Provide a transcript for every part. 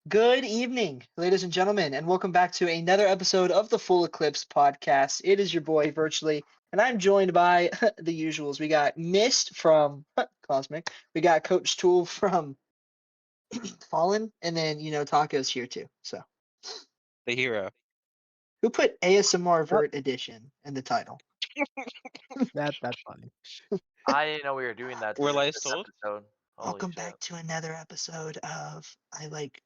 Good evening, ladies and gentlemen, and welcome back to another episode of the Full Eclipse podcast. It is your boy, Virtually, and I'm joined by the usuals. We got Mist from Cosmic, we got Coach Tool from Fallen, and then, Taco's here too. So, The hero. who put ASMR Yep. Vert Edition in the title? That's funny. I didn't know we were doing that Were lies this told? episode. Holy Welcome shit. back to another episode of I Like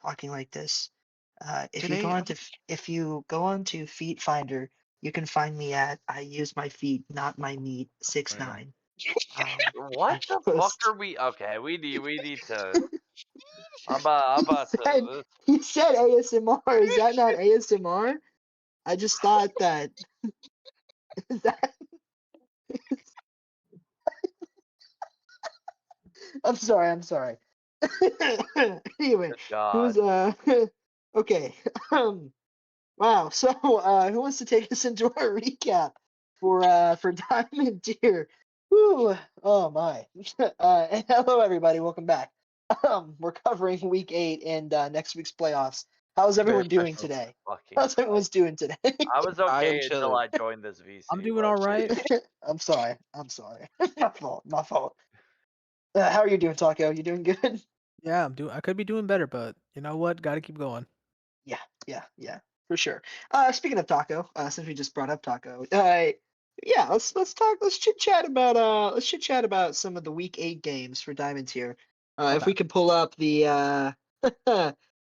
Talking Like This. If you go on to Feet Finder, you can find me at I use my feet, not my meat 69. What the fuck are we? Okay, we need to. I'm about to. You said ASMR. Is that not ASMR? I just thought that. Is that? I'm sorry. Anyway, God. who's okay. Wow. So who wants to take us into our recap for Diamond Tier? Woo! Oh my. And hello everybody, welcome back. We're covering week 8 and next week's playoffs. How's everyone doing special today? Fucking. How's everyone's doing today? I was I am okay until chilling. I joined this VC. I'm doing but all right. shit. I'm sorry. My fault. How are you doing, Taco? You doing good? Yeah, I could be doing better, but you know what? Got to keep going. Yeah, for sure. Speaking of Taco, since we just brought up Taco, yeah, let's chit chat about some of the week 8 games for Diamonds here. If Okay. we could pull up the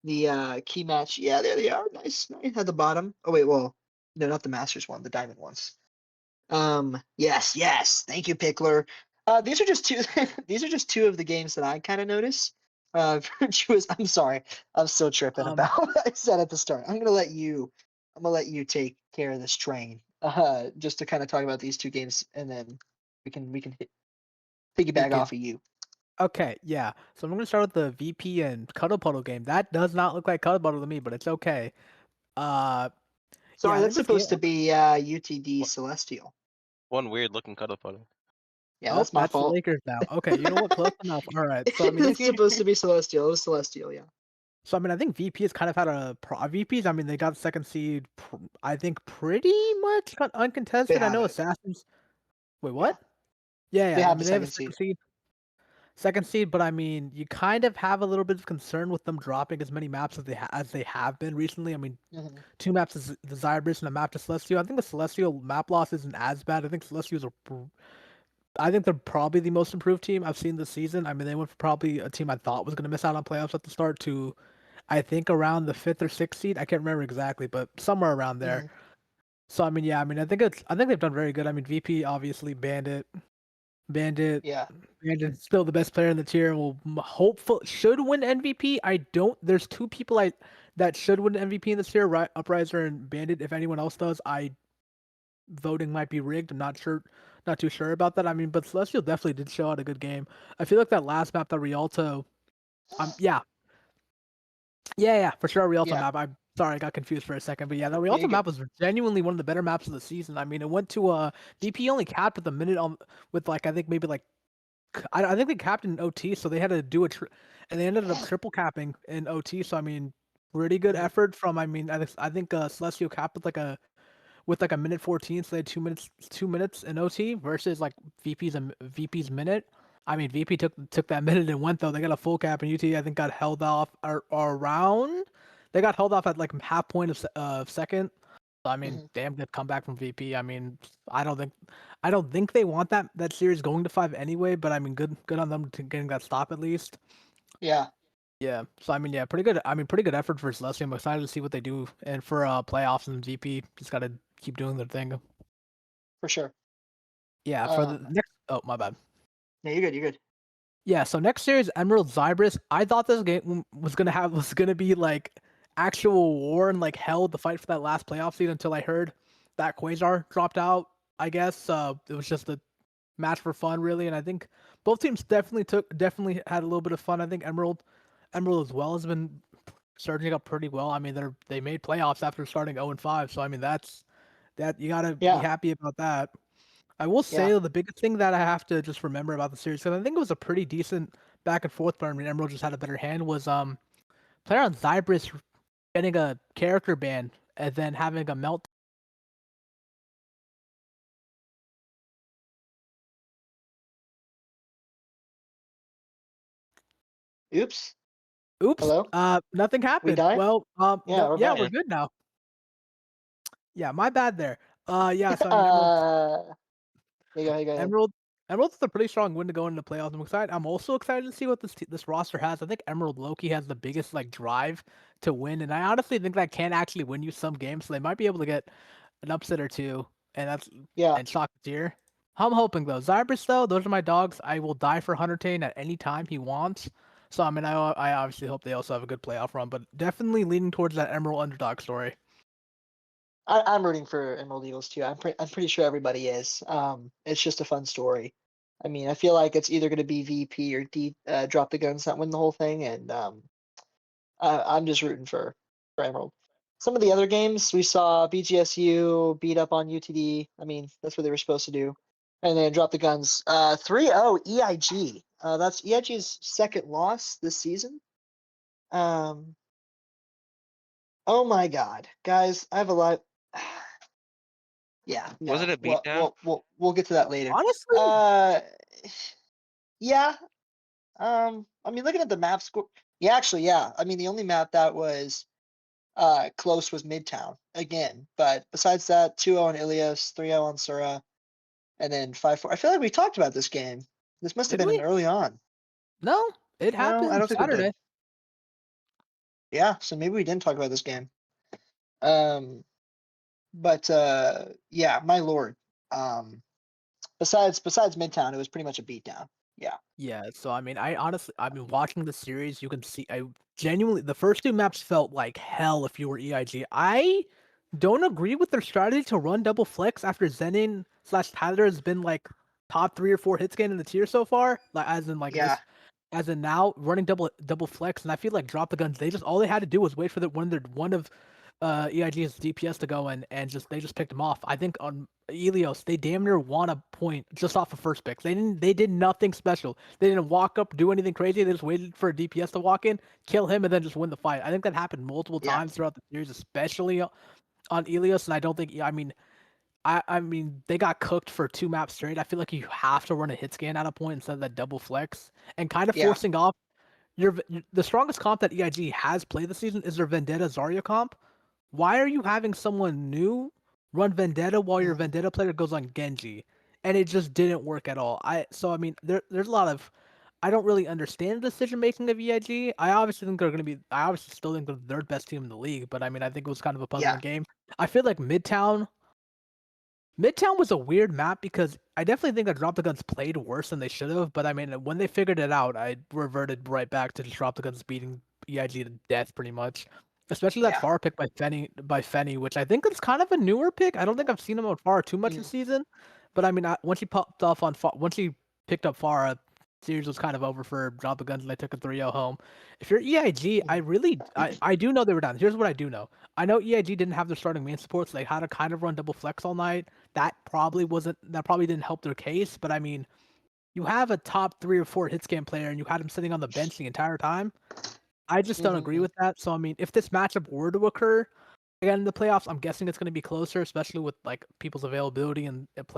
the key match, yeah, there they are, nice at the bottom. Oh wait, well, no, not the Masters one, the Diamond ones. Yes, thank you, Pickler. These are just two. These are just two of the games that I kind of notice. Virtuous. I'm sorry. I'm still tripping about what I said at the start. I'm gonna let you take care of this train. Just to kind of talk about these two games, and then we can piggyback Okay. off of you. Okay, yeah. So I'm gonna start with the VP and Cuddle Puddle game. That does not look like Cuddle Puddle to me, but it's okay. Sorry, I that's think this supposed to game- be UTD Celestial. One weird looking cuddle puddle. Yeah, Oh, that's my the fault. Lakers now. Okay, you know what? Close enough. All right. So I mean, this It's game, supposed to be Celestial. It was Celestial, yeah. so I mean, I think VP has kind of had VPs. I mean, they got second seed. I think pretty much uncontested. They I know have it. Assassins. Wait, what? Yeah. They I have mean, the they have a second second seed. Second seed, but I mean, you kind of have a little bit of concern with them dropping as many maps as they have been recently. I mean, Mhm. 2 maps is the Zybris and a map to Celestial. I think the Celestial map loss isn't as bad. I think Celestials I think they're probably the most improved team I've seen this season. I mean, they went from probably a team I thought was going to miss out on playoffs at the start to, I think, around the 5th or 6th seed. I can't remember exactly, but somewhere around there. Mhm. So I mean, yeah, I mean, I think they've done very good. I mean, VP obviously Bandit. Yeah. Brandon's still the best player in the tier and will should win MVP. There's 2 people that should win MVP in this tier, right? Upriser and Bandit. If anyone else does, voting might be rigged. I'm not too sure about that. I mean, but Celestial definitely did show out a good game. I feel like that last map, the Rialto, yeah, for sure, Rialto Yeah. map. I'm sorry, I got confused for a second, but yeah, the Rialto good. map was genuinely one of the better maps of the season. I mean, it went to VP only capped with a minute with like I think maybe like I think they capped in OT, so they had to do and they ended up triple capping in OT. So I mean, pretty good Mhm. effort from. I mean, I think Celestial capped with like a minute 14, so they had 2 minutes in OT versus like VP's minute. I mean, VP took that minute and went though. They got a full cap, and UT I think got held off around. They got held off at like half point of second. So, I mean, damn good comeback from VP. I mean, I don't think they want that series going to 5 anyway. But I mean, good on them to getting that stop at least. Yeah. Yeah. So I mean, yeah, pretty good. I mean, pretty good effort for Celestial. I'm excited to see what they do, and for playoffs and VP, just gotta keep doing their thing. For sure. Yeah. For the next. Oh, my bad. No, you're good. Yeah. So next series, Emerald Zybris. I thought this game was gonna be like actual war and like hell to fight for that last playoff seed until I heard that Quasar dropped out. I guess it was just a match for fun, really. And I think both teams definitely had a little bit of fun. I think Emerald as well has been surging up pretty well. I mean, they made playoffs after starting 0-5, so I mean that you gotta be happy about that. I will say the biggest thing that I have to just remember about the series, because I think it was a pretty decent back and forth, but I mean Emerald just had a better hand. Was player on Zybris getting a character ban and then having a melt. Oops. Oops. Hello? Nothing happened. died? Well, Yeah, we're yeah, back. we're good now. Yeah, my bad there. Yeah, so I mean Here you go ahead. Emerald's a pretty strong win to go into the playoffs. I'm excited. I'm also excited to see what this roster has. I think Emerald Loki has the biggest like drive to win, and I honestly think that can actually win you some games. So they might be able to get an upset or two, Yeah. and shock the tier. I'm hoping though. Zybris though, those are my dogs. I will die for Hunter Tane at any time he wants. So I mean, I obviously hope they also have a good playoff run, but definitely leaning towards that Emerald underdog story. I'm rooting for Emerald Eagles too. I'm pretty sure everybody is. It's just a fun story. I mean, I feel like it's either going to be VP or drop the guns that win the whole thing, and I'm just rooting for Emerald. Some of the other games we saw BGSU beat up on UTD. I mean, that's what they were supposed to do, and then drop the guns. 3-0 EIG. That's EIG's second loss this season. Oh my God, guys, I have a lot. Yeah, no. Was it a beatdown? We'll get to that later. Honestly, Yeah. I mean, looking at the map score, yeah, actually, yeah. I mean, the only map that was close was Midtown again. But besides that, 2-0 on Ilios, 3-0 on Sura, and then 5-4. I feel like we talked about this game. This must have did been an we? early on. No, it No, I happened don't think we Saturday. did. Yeah, so maybe we didn't talk about this game. But yeah, my lord. Besides Midtown, it was pretty much a beatdown. Yeah. Yeah, so I mean, I've been watching the series. You can see, I genuinely, the first two maps felt like hell if you were EIG. I don't agree with their strategy to run double flex after Zenin / Tyler has been like top 3 or 4 hit scan in the tier so far. Like Yeah. as in now running double flex, and I feel like drop the guns. They just all they had to do was wait for one of EIG's DPS to go in, and they just picked him off. I think on Ilios, they damn near won a point just off of first pick. They did nothing special. They didn't walk up, do anything crazy. They just waited for a DPS to walk in, kill him, and then just win the fight. I think that happened multiple Yeah. times throughout the series, especially on Ilios. And I don't think, I mean, they got cooked for 2 maps straight. I feel like you have to run a hit scan at a point instead of that double flex, and kind of Yeah. forcing off the strongest comp that EIG has played this season is their Vendetta Zarya comp. Why are you having someone new run Vendetta while your Mhm. Vendetta player goes on Genji? And it just didn't work at all. I mean, there's a lot of, I don't really understand the decision making of EIG. I obviously still think they're the third best team in the league, but I mean, I think it was kind of a puzzling Yeah. game. I feel like Midtown was a weird map because I definitely think that Drop the Guns played worse than they should have. But I mean, when they figured it out, I reverted right back to just Drop the Guns beating EIG to death, pretty much. Especially that Yeah. far pick by Fenny, which I think is kind of a newer pick. I don't think I've seen him on far too much this season, but I mean, once he popped off on once he picked up far, series was kind of over for Drop the Guns, and they took a 3-0 home. If you're EIG, I do know they were down. Here's what I do know. I know EIG didn't have their starting main support, so they had to kind of run double flex all night. That probably didn't help their case, but I mean, you have a top 3 or 4 hit scan player and you had him sitting on the bench the entire time. I just don't agree with that. So I mean, if this matchup were to occur again in the playoffs, I'm guessing it's going to be closer, especially with like people's availability and it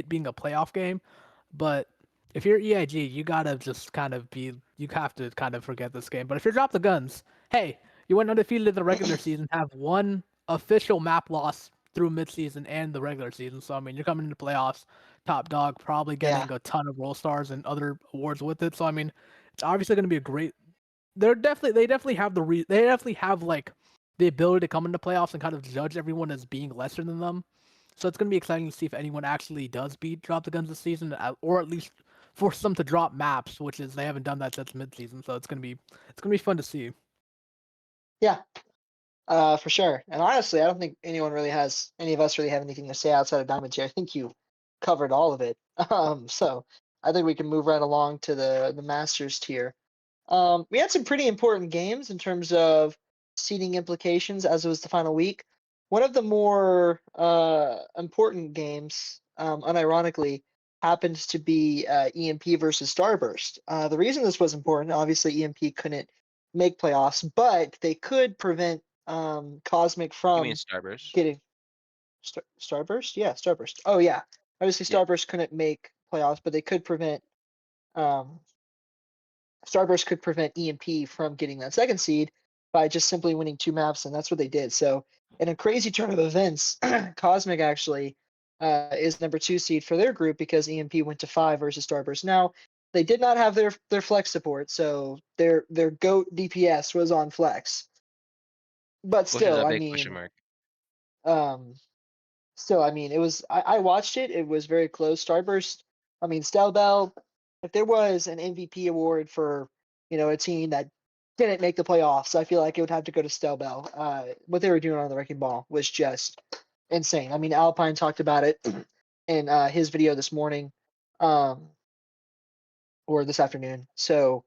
being a playoff game. But if you're EIG, you have to kind of forget this game. But if you're Drop the Guns, hey, you went undefeated in the regular season, have one official map loss through midseason and the regular season. So I mean, you're coming into playoffs, top dog, probably getting a ton of Roll Stars and other awards with it. So I mean, it's obviously going to be a great. They definitely have like the ability to come into playoffs and kind of judge everyone as being lesser than them. So it's going to be exciting to see if anyone actually does beat Drop the Guns this season, or at least force them to drop maps, which is they haven't done that since midseason. So it's gonna be fun to see. Yeah. For sure. And honestly, I don't think any of us really have anything to say outside of Diamond Tier. I think you covered all of it. So I think we can move right along to the Masters tier. We had some pretty important games in terms of seeding implications as it was the final week. One of the more important games, unironically, happens to be EMP versus Starburst. The reason this was important, obviously, EMP couldn't make playoffs, but they could prevent Cosmic You mean from Starburst? getting Starburst. Yeah, Starburst. Oh yeah, obviously Yeah. Starburst couldn't make playoffs, but they could prevent um, Starburst could prevent EMP from getting that second seed by just simply winning 2 maps, and that's what they did. So, in a crazy turn of events, Cosmic actually is number 2 seed for their group because EMP went to 5 versus Starburst. Now, they did not have their flex support, so their GOAT DPS was on flex. But Which is still, a I big question mean, mark. um, it was I watched it. It was very close. Starburst. I mean, Stelbell. If there was an MVP award for a team that didn't make the playoffs, I feel like it would have to go to Stelbell. What they were doing on the wrecking ball was just insane. I mean, Alpine talked about it in his video this morning, um, or this afternoon. So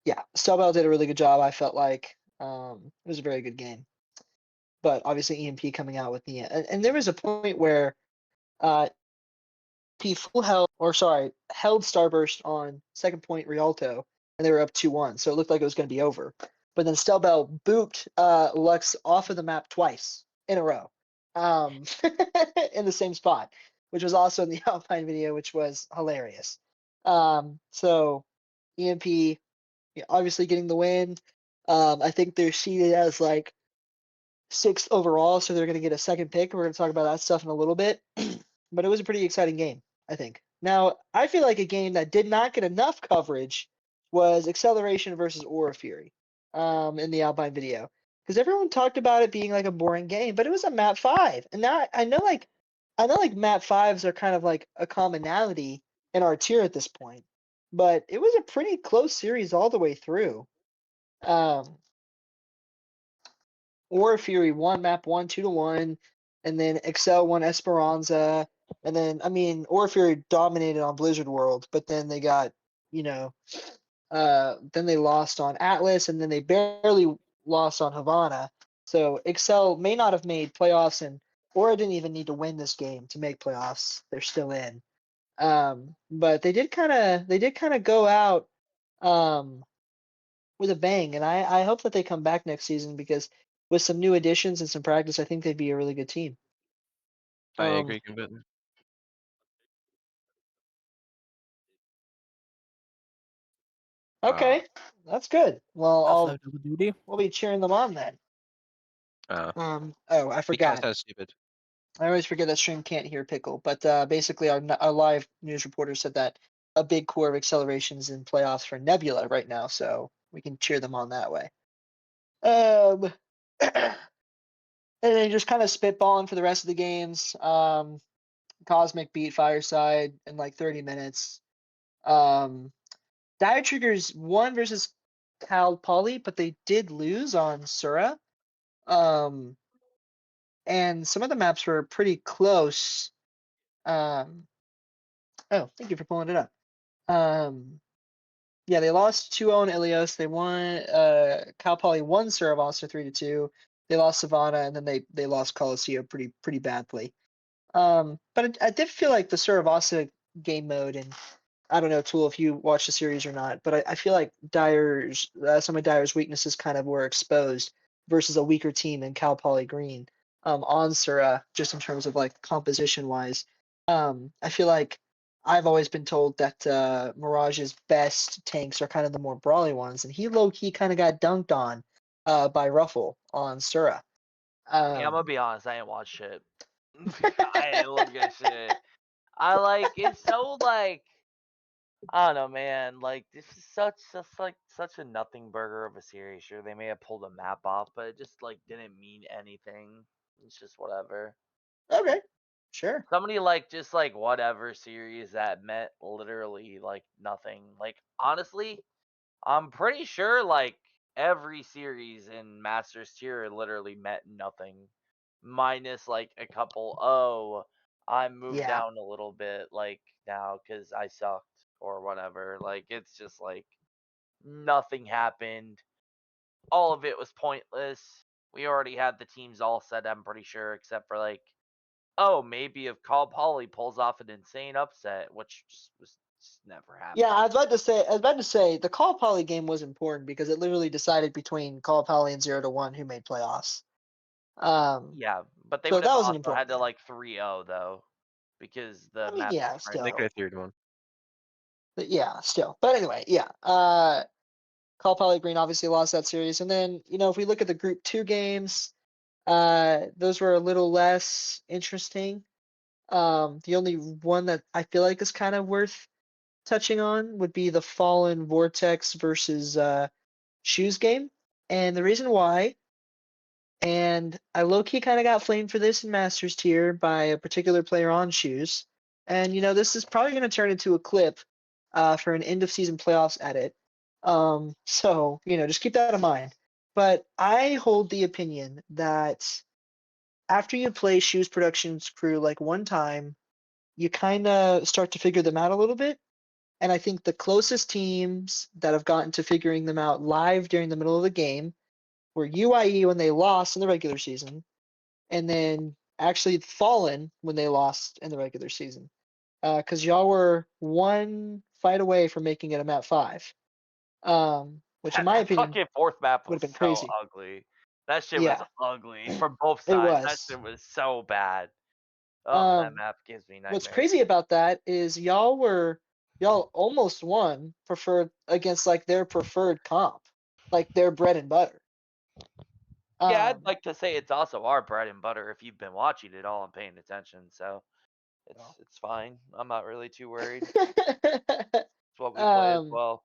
yeah, Stelbell did a really good job. I felt like it was a very good game. But obviously, EMP coming out with the and there was a point where uh, P full held, or sorry, held Starburst on second point Rialto, and they were up 2-1, so it looked like it was going to be over. But then Stelbell booped Lux off of the map twice in a row, um, in the same spot, which was also in the Alpine video, which was hilarious. So EMP obviously getting the win. I think they're seeded as like 6th overall, so they're going to get a second pick. We're going to talk about that stuff in a little bit. But it was a pretty exciting game, I think. Now, I feel like a game that did not get enough coverage was Acceleration versus Aura Fury in the Alpine video. Because everyone talked about it being like a boring game, but it was a map 5. And now I know like map 5s are kind of like a commonality in our tier at this point. But it was a pretty close series all the way through. Um, Aura Fury won map 1 2-1, and then Excel won Esperanza, and then I mean Aura Fury dominated on Blizzard World, but then they got you know then they lost on Atlas, and then they barely lost on Havana. So Excel may not have made playoffs, and Aura didn't even need to win this game to make playoffs. They're still in. But they did kind of go out um, with a bang, and I hope that they come back next season because with some new additions and some practice, I think they'd be a really good team. I Um, agree completely. okay, that's good. Well, Outside of Double Duty. we'll be cheering them on then. Oh, I Because forgot. that's stupid. I always forget that stream can't hear Pickle, but basically our live news reporter said that a big core of accelerations in playoffs for Nebula right now, so we can cheer them on that way. Um, and then just kind of spitballing for the rest of the games. Cosmic beat Fireside in like 30 minutes. Dire Triggers won versus Cal Poly, but they did lose on Sura. Um, and some of the maps were pretty close. Um, oh, thank you for pulling it up. Yeah, they lost 2-0 in Ilios. They won. Cal Poly won Sura Monster 3-2. They lost Savannah, and then they lost Coliseum pretty badly. But I did feel like the Suravasa game mode, and I don't know, Tool, if you watched the series or not, but I feel like some of Dyer's weaknesses kind of were exposed versus a weaker team in Cal Poly Green on Sura, just in terms of like composition wise. I feel like I've always been told that Mirage's best tanks are kind of the more brawly ones, and he low key kind of got dunked on by Ruffle on Sura. Yeah, I'm gonna be honest. I ain't watch shit. I ain't look at shit. I like it's so like I don't know, man. Like this is such a nothing burger of a series. Sure, they may have pulled a map off, but it just like didn't mean anything. It's just whatever. Okay, sure. Somebody like just like whatever series that meant literally like nothing. Like honestly, I'm pretty sure like every series in Masters tier literally meant nothing, minus like a couple. Oh, I moved Yeah. down a little bit like now because I sucked or whatever. Like it's just like nothing happened. All of it was pointless. We already had the teams all set. I'm pretty sure, except for like maybe if Cal Poly pulls off an insane upset, which just never happened. Yeah, I was about to say the Call Poly game was important because it literally decided between Call Poly and 0-1 who made playoffs. Yeah, but they So would have that was an also important had to game. like 3-0 though, because the I mean, map. yeah, was still. They crazy. could have 3-1. But yeah, still. But anyway, yeah. Cal Poly Green obviously lost that series, and then if we look at the Group 2 games, those were a little less interesting. The only one that I feel like is kind of worth touching on would be the Fallen Vortex versus Shoes game. And the reason why, and I low-key kind of got flamed for this in Masters tier by a particular player on Shoes. And this is probably going to turn into a clip for an end of season playoffs edit. So just keep that in mind. But I hold the opinion that after you play Shoes Productions crew like one time, you kind of start to figure them out a little bit. And I think the closest teams that have gotten to figuring them out live during the middle of the game were UIE when they lost in the regular season, and then actually Fallen when they lost in the regular season. Because y'all were one fight away from making it a map 5. Which in my That opinion fucking fourth map would was have been so crazy. ugly. That shit was Yeah, ugly from both it sides. That was. shit was so bad. Oh, that Um, map gives me what's nightmares. crazy about that is y'all almost won preferred against like their preferred comp, like their bread and butter. Yeah, I'd like to say it's also our bread and butter if you've been watching it all and paying attention. So it's fine. I'm not really too worried. It's what we play as um, well.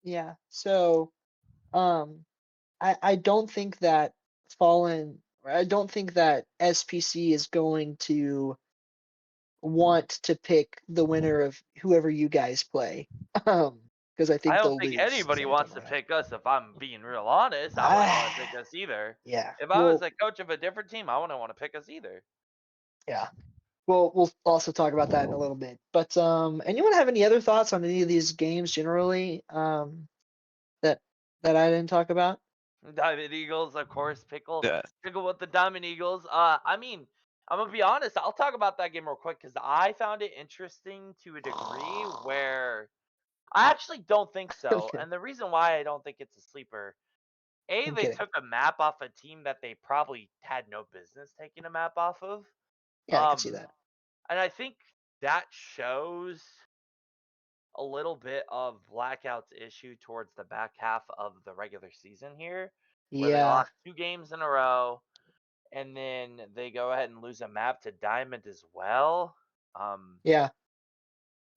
yeah. So, I don't think that I don't think that SPC is going to want to pick the winner of whoever you guys play. Because I I think don't they'll think lose anybody every time wants to around. pick us. If I'm being real honest, I wouldn't want to pick us either. Yeah. If I was Well, the coach of a different team, I wouldn't want to pick us either. yeah. Well, we'll also talk about that in a little bit. But anyone have any other thoughts on any of these games generally that I didn't talk about? Diamond Eagles, of course. Pickle Yeah. with the Diamond Eagles. I mean, I'm gonna be honest. I'll talk about that game real quick because I found it interesting to a degree where I actually don't think so. Okay, And the reason why I don't think it's a sleeper, I'm they kidding. took a map off a team that they probably had no business taking a map off of. Yeah, I can see that. And I think that shows a little bit of Blackout's issue towards the back half of the regular season here, where they Yeah, lost 2 games in a row, and then they go ahead and lose a map to Diamond as well. yeah.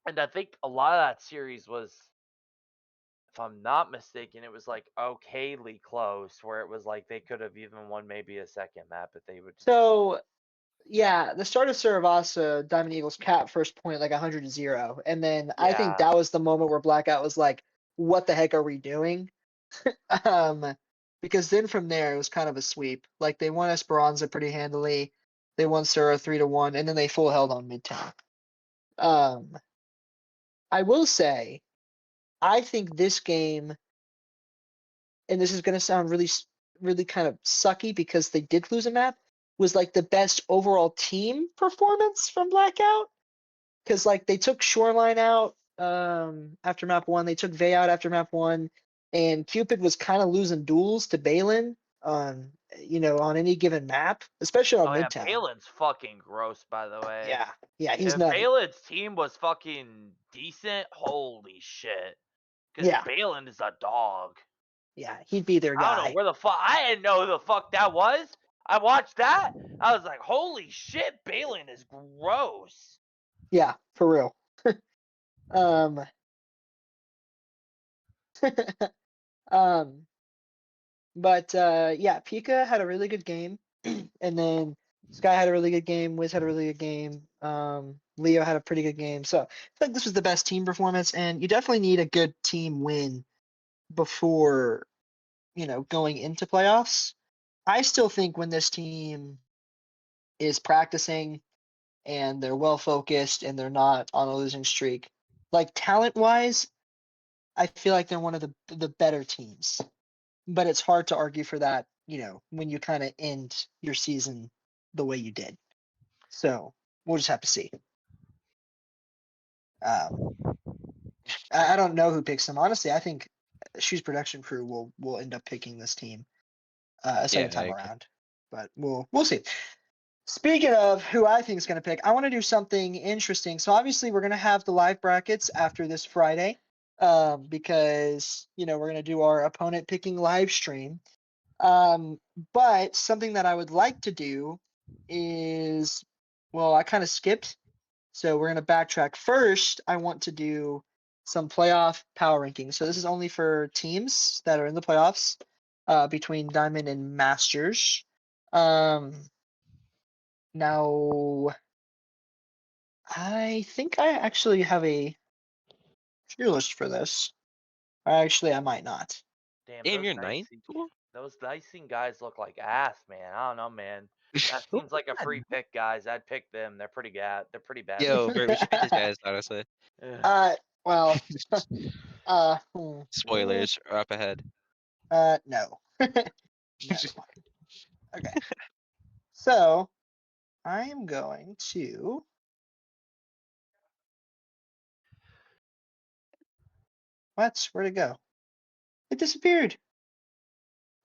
And I think a lot of that series was, if I'm not mistaken, it was like okayly close, where it was like they could have even won maybe a second map if they would. So yeah, the start of Saravasa, Diamond Eagles cap first point like 100-0, and then I think Yeah. that was the moment where Blackout was like, "What the heck are we doing?" Because then from there it was kind of a sweep. Like they won Esperanza pretty handily, they won Sura 3-1, and then they full held on Midtown. I will say, I think this game, and this is going to sound really kind of sucky because they did lose a map, was like the best overall team performance from Blackout. Because like they took Shoreline out after map 1, they took Vey out after map 1, and Cupid was kind of losing duels to Balin on on any given map, especially on Oh yeah, Midtown. Balin's fucking gross, by the way. Yeah, he's If nutty. Balin's team was fucking decent, holy shit. Because Yeah, Balin is a dog. yeah, he'd be their I don't know guy. where the fuck. I didn't know who the fuck that was. I watched that. I was like, holy shit, Balin is gross. Yeah, for real. um, um, but yeah, Pika had a really good game, and then Sky had a really good game. Wiz had a really good game. Leo had a pretty good game. So I feel like this was the best team performance, and you definitely need a good team win before going into playoffs. I still think when this team is practicing and they're well focused and they're not on a losing streak, like talent wise, I feel like they're one of the better teams. But it's hard to argue for that, when you kind of end your season the way you did. So we'll just have to see. I don't know who picks them. Honestly, I think Shoes Production Crew will end up picking this team a second Yeah, I time agree. around. But we'll see. Speaking of who I think is going to pick, I want to do something interesting. So obviously we're going to have the live brackets after this Friday, because we're going to do our opponent picking live stream. But something that I would like to do is, well, I kind of skipped, so we're going to backtrack. First, I want to do some playoff power rankings. So this is only for teams that are in the playoffs, between Diamond and Masters. Now, I think I actually have a tier list for this. Actually, I might not. Damn, Damn, you're ninth? Tool? those nicing guys look like ass, man. I don't know, man. That Who seems like a said? free pick, guys. I'd pick them. They're pretty They're pretty bad. Yo, bro, we should pick these guys, honestly. Uh, well, hmm, Spoilers are up ahead. no. No. Okay. So I am going to. What? Where'd it go? It disappeared.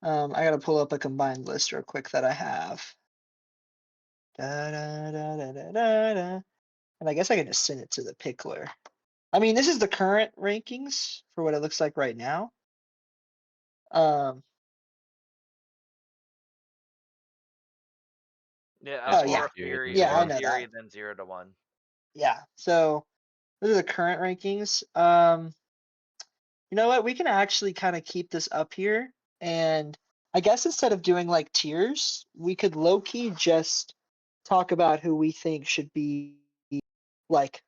I gotta pull up a combined list real quick that I have. Da, da, da, da, da, da, da. And I guess I can just send it to the pickler. I mean, this is the current rankings for what it looks like right now. Um, Yeah, There's oh one yeah, Fury, yeah, I one know Fury, that. then 0-1. Yeah, so those are the current rankings. You know what? We can actually kind of keep this up here, and I guess instead of doing like tiers, we could low key just talk about who we think should be, like,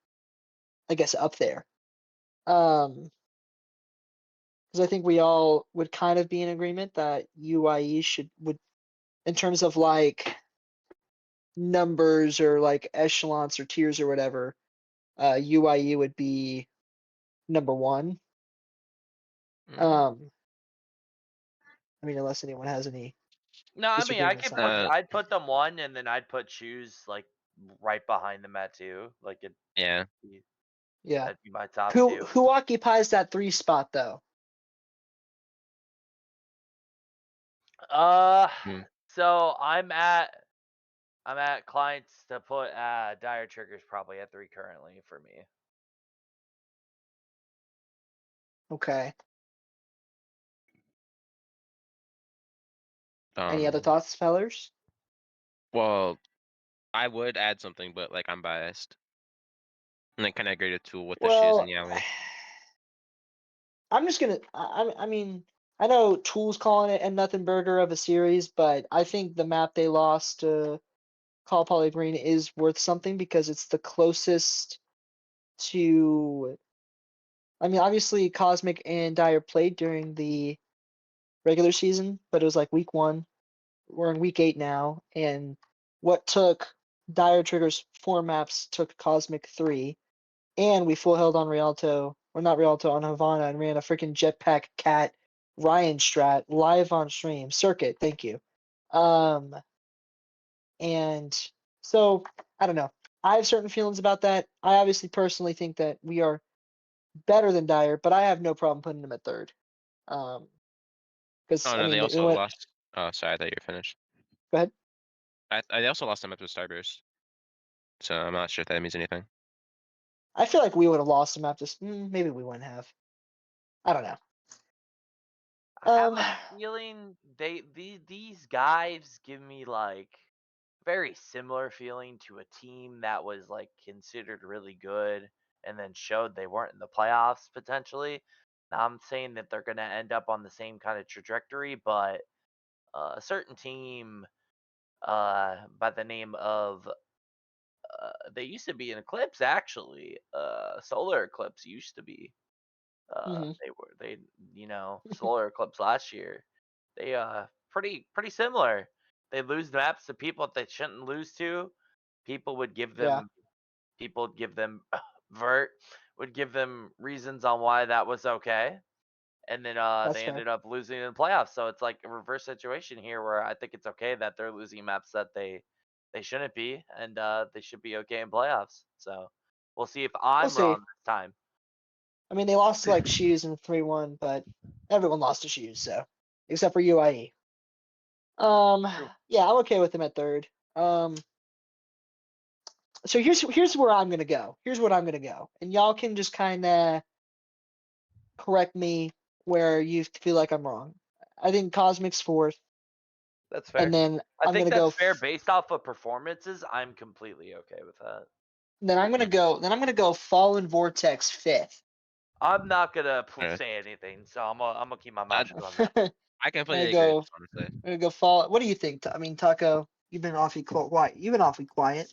I guess, up there. Because I think we all would kind of be in agreement that UIE would, in terms of like numbers or like echelons or tiers or whatever, UIE would be number one. Um, I mean, unless anyone has any No, I mean disagreements on that. I'd put them one, and then I'd put Shoes like right behind them at two. Like yeah. Yeah. that'd be my top two. Who occupies that 3 spot though? Uh, Hmm. so I'm at clients to put Dire Triggers probably at 3 currently for me. Okay. Any other Um. thoughts, fellers? Well, I would add something, but like I'm biased. And then kind of agree with Tool with the shoes and Well, Yowie. I'm just gonna. I mean, I know Tool's calling it a nothing burger of a series, but I think the map they lost to Call Poly Green is worth something because it's the closest to. I mean, obviously, Cosmic and Dire played during the regular season, but it was like week 1. We're in week 8 now, and what took Dire Trigger's 4 maps took Cosmic 3, and we full held on Rialto, or not Rialto, on Havana, and ran a freaking Jetpack Cat Ryan strat live on stream. Circuit, thank you. And so I don't know. I have certain feelings about that. I obviously personally think that we are better than Dire, but I have no problem putting them at third. Because Oh I no, they mean they also went. lost. Oh, sorry, I thought you were finished. Go ahead. They also lost them at the Starburst. So I'm not sure if that means anything. I feel like we would have lost them after. Maybe we wouldn't have. I don't know. I have a feeling these guys give me like very similar feeling to a team that was like considered really good and then showed they weren't in the playoffs potentially. Now I'm saying that they're going to end up on the same kind of trajectory, but a certain team by the name of they used to be an Eclipse actually. Solar Eclipse used to be. hmm They Solar Eclipse last year. They pretty similar. They lose maps to people that they shouldn't lose to. People would give Yeah, them people would give them Vert would give them reasons on why that was okay. And then that's they fair. ended up losing in the playoffs. So it's like a reverse situation here where I think it's okay that they're losing maps that they They shouldn't be, and they should be okay in playoffs. So we'll see if We'll I'm see. wrong this time. I mean, they lost to like Shoes in 3-1, but everyone lost to Shoes, so except for UIE. Yeah, I'm okay with them at third. So here's where I'm gonna go. Here's what I'm gonna go, and y'all can just kind of correct me where you feel like I'm wrong. I think Cosmic's fourth, That's fair. and then I I'm think gonna that's go. fair based off of performances. I'm completely okay with that. Then I'm gonna go. Then I'm gonna go Fallen Vortex fifth. I'm not gonna Okay. say anything, so I'm gonna keep my I- mouth shut on that. I'm I completely gonna agree go. with this, honestly. I'm gonna go Fall. What do you think? I mean, Taco, you've been awfully quiet. You've been awfully quiet.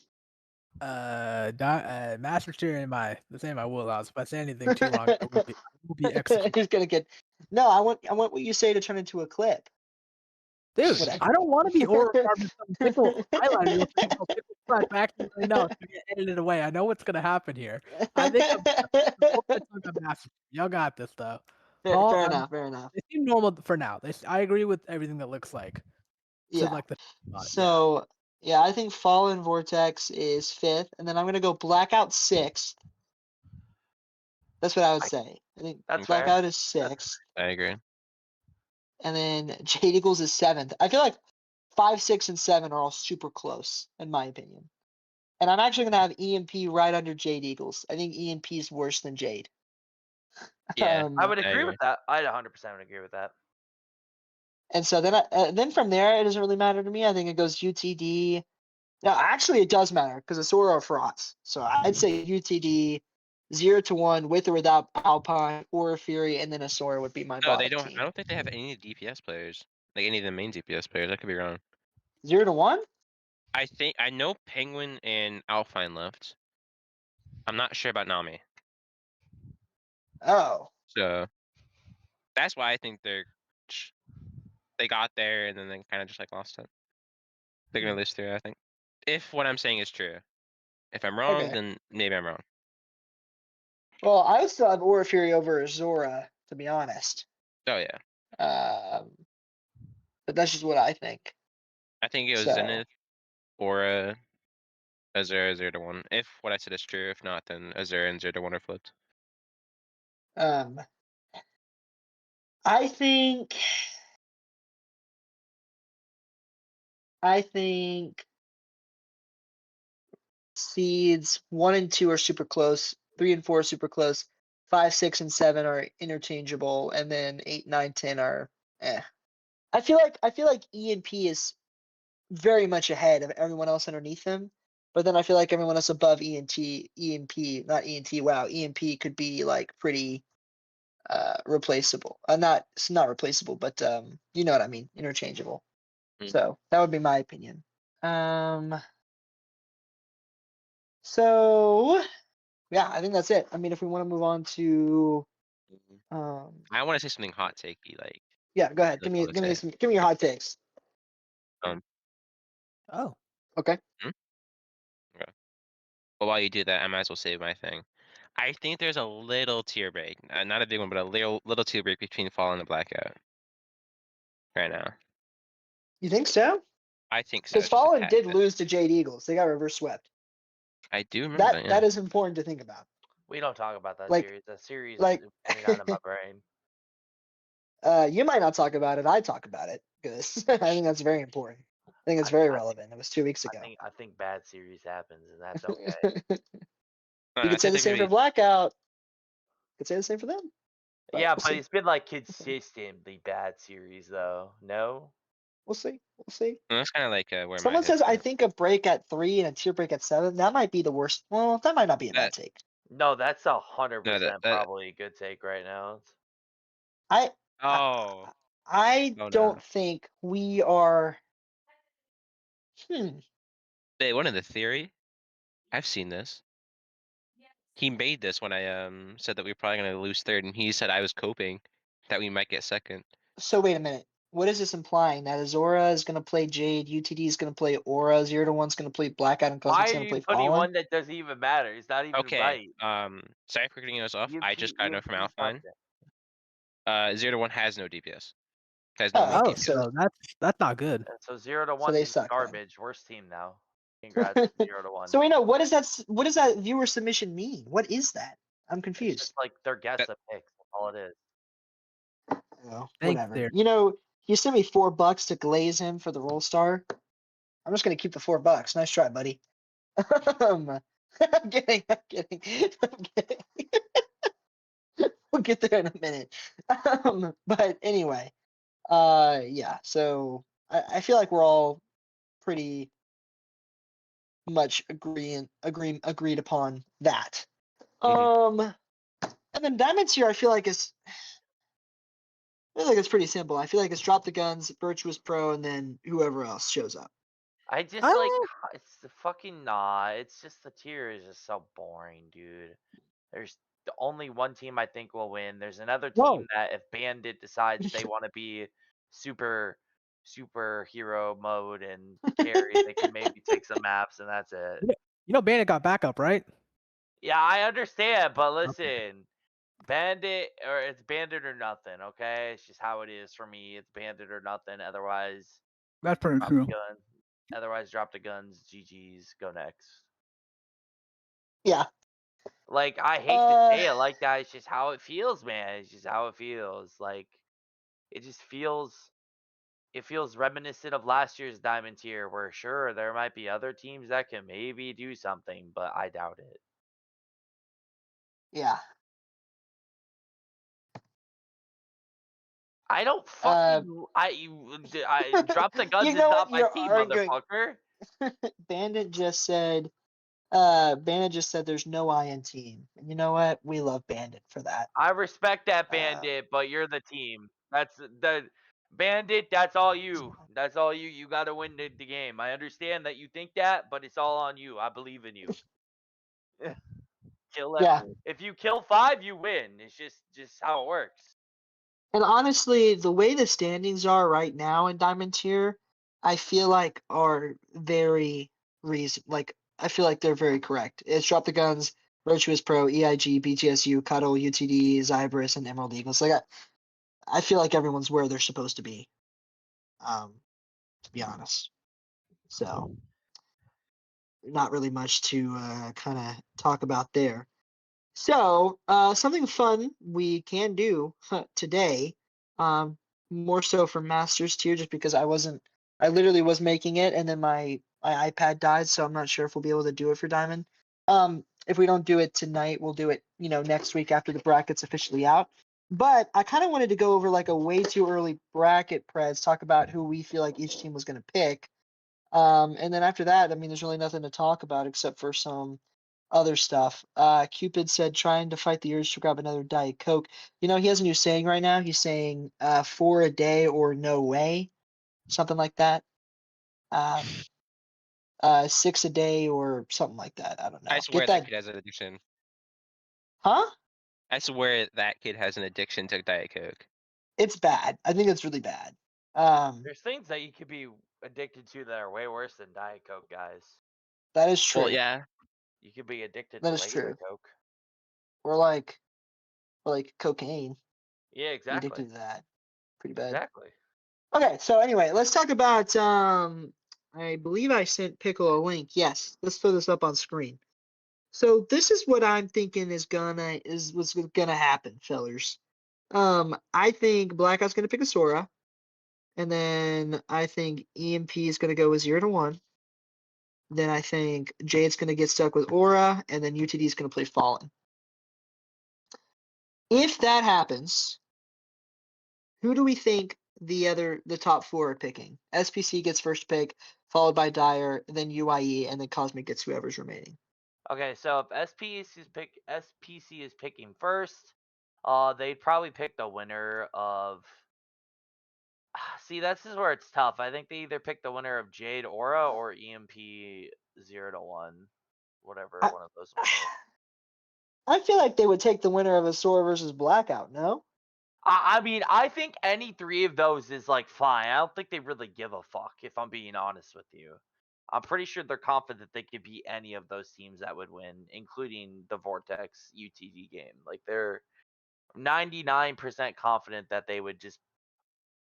Master Tier in this ain't my wheelhouse. If I say anything too long, I will be executed. He's gonna get. No, I want what you say to turn into a clip. Dude, Whatever. I don't want to be Aura with some pickle highlight real quick. So pickle flash back. I know it's gonna get edited away. I know what's gonna happen here. I think y'all got this though. Paul, Fair enough. Fair enough. they seem normal for now. I agree with everything that looks like. Yeah. Like the So yeah, I think Fallen Vortex is fifth, and then I'm gonna go Blackout sixth. That's what I would say. I think That's fair. Blackout is sixth, I agree. and then Jade Eagles is seventh. I feel like 5, 6, and 7 are all super close, in my opinion. And I'm actually gonna have EMP right under Jade Eagles. I think EMP is worse than Jade. Yeah. I would I agree agree. with that. I'd 100% would agree with that. And so then from there, it doesn't really matter to me. I think it goes UTD. No, actually, it does matter because Asura are frauds. So I'd say UTD 0-1 with or without Alpine or Fury, and then Asura would be my No, they bottom don't. team. I don't think they have any DPS players. Like any of the main DPS players. I could be wrong. 0-1? I know Penguin and Alpine left. I'm not sure about Nami. Oh, So that's why I think they got there and then they kind of just like lost it. They're gonna lose through, I think. If what I'm saying is true. If I'm wrong, okay. then maybe I'm wrong. Well, I would still have Aura Fury over Azura, to be honest. Oh yeah. But that's just what I think. I think it was So, Zenith or Azura 0-1. If what I said is true, if not, then Azura and 0-1 are flipped. I think seeds 1 and 2 are super close. 3 and 4 are super close. 5, 6, and 7 are interchangeable, and then 8, 9, 10 are eh. I feel like E and P is very much ahead of everyone else underneath them. But then I feel like everyone else above E and P, not E and T. Wow, E and P could be like pretty replaceable. It's not replaceable, but you know what I mean, interchangeable. So that would be my opinion. So yeah, I think that's it. I mean, if we want to move on to I want to say something hot takey, like. yeah, go ahead. That's Give what I me your hot takes. Oh. Okay. Okay. But while you do that, I might as well say my thing. I think there's a little tier break, not a big one, but a little tier break between Fallen and Blackout. Right now, You think so? I think so. Because Just a Fallen tad did bit. lose to Jade Eagles. They got reverse swept. I do remember that. Yeah. That is important to think about. We don't talk about that Like- series. That series like- pointed out in my brain. You might not talk about it. I talk about it because I think that's very important. I think it's very relevant. It was 2 weeks ago. I think bad series happens, and that's okay. You could say the same for Blackout. Could say the same for them. But Yeah, we'll but see. it's been like consistently bad series though. No. We'll see. We'll see. That's kind of like where Someone my says head's I at. think a break at 3 and a tier break at 7. That might be the worst. Well, that might not be a bad take. No, that's 100% No, that- probably a good take right now. Oh, I Oh, no. don't think we are. They wanted the theory. I've seen this. He made this when I said that we were probably gonna lose third, and he said I was coping that we might get second. So wait a minute. What is this implying? That Azora is going to play Jade, UTD is going to play Aura, 0-1's going to play Blackout, and Why Cosmic's are going to you play putting Fallen? one that doesn't even matter? It's not even Okay. right. Sorry for cutting us off. I just got to know from EMP Alpine. sucked 0-1 has no DPS. Has no Oh, main okay, DPS. so So that's not good. it. So 0-1 they is suck then. garbage. Worst team now. Congrats, 0-1. So we know what does that viewer submission mean? What is that? I'm It's confused. just like their guess That- of picks. That's all it is. Oh, Thanks, whatever. there. You know, he sent me $4 to glaze him for the roll star. I'm just gonna keep the $4. Nice try, buddy. I'm kidding. I'm kidding. I'm kidding. We'll get there in a minute. But anyway, yeah. So I feel like we're all pretty much agreed upon that. Mhm. And then Diamond Tier, I feel like it's pretty simple. I feel like it's Drop the Guns, Virtuous Pro, and then whoever else shows up. I just I like don't- it's the fucking nah. It's just the tier is just so boring, dude. There's the only one team I think will win. There's another Whoa. team that if Bandit decides they want to be superhero mode and carry, they can maybe take some maps and that's it. You know, Bandit got backup, right? Yeah, I understand, but Okay. listen, Bandit or it's Bandit or nothing. Okay, it's just how it is for me. It's Bandit or nothing. Otherwise, That's pretty drop true. the gun. Otherwise, drop the guns. GG's. Go next. Yeah. Like I hate to say it like that. It's just how it feels, man. It's just how it feels. Like it just feels. It feels reminiscent of last year's Diamond Tier, where sure there might be other teams that can maybe do something, but I doubt it. Yeah. I don't fucking. I drop the guns You is know not what? my You're team, arguing. motherfucker. Bandit just said there's no I in team. And you know what? We love Bandit for that. I respect that Bandit, but you're the team. That's the Bandit. That's all you. That's all you. You got to win the game. I understand that you think that, but it's all on you. I believe in you. Kill Yeah. If you kill 5, you win. It's just how it works. And honestly, the way the standings are right now in Diamond Tier, I feel like are very I feel like they're very correct. It's Drop the Guns, Virtuous Pro, EIG, BGSU, Cuddle, UTD, Zybris, and Emerald Eagles. Like I feel like everyone's where they're supposed to be. To be honest. So not really much to kind of talk about there. So something fun we can do today, more so for Masters tier, just because I literally was making it and then my iPad died, so I'm not sure if we'll be able to do it for Diamond. If we don't do it tonight, we'll do it, next week after the bracket's officially out. But I kind of wanted to go over like a way too early bracket preds, talk about who we feel like each team was going to pick. And then after that, I mean, there's really nothing to talk about except for some other stuff. Cupid said trying to fight the urge to grab another Diet Coke. He has a new saying right now. He's saying 4 a day or no way, something like that. 6 a day or something like that. I don't know. I Get swear that, that kid has an addiction. huh? I swear that kid has an addiction to Diet Coke. It's bad. I think it's really bad. There's things that you could be addicted to that are way worse than Diet Coke, guys. That is true. Well, yeah. You could be addicted That to is regular true. Coke. Or like cocaine. Yeah, Be exactly. addicted to that. Pretty bad. Exactly. Okay, so anyway, let's talk about I believe I sent Pickle a link. Yes, let's throw this up on screen. So this is what I'm thinking what's gonna happen, fellers. I think Blackout's gonna pick a Sora, and then I think EMP is gonna go with 0-1. Then I think Jade's gonna get stuck with Aura, and then UTD is gonna play Fallen. If that happens, who do we think the top 4 are picking? SPC gets first pick, followed by Dire, then UIE, and then Cosmic gets whoever's remaining. Okay, so if SPC is picking first, they'd probably pick the winner of. See, this is where it's tough. I think they either pick the winner of Jade Aura or EMP 0-1, whatever I- one of those will go. I feel like they would take the winner of a Sora versus Blackout, no? I mean, I think any 3 of those is like fine. I don't think they really give a fuck, if I'm being honest with you. I'm pretty sure they're confident they could beat any of those teams that would win, including the Vortex UTD game. Like they're 99% confident that they would just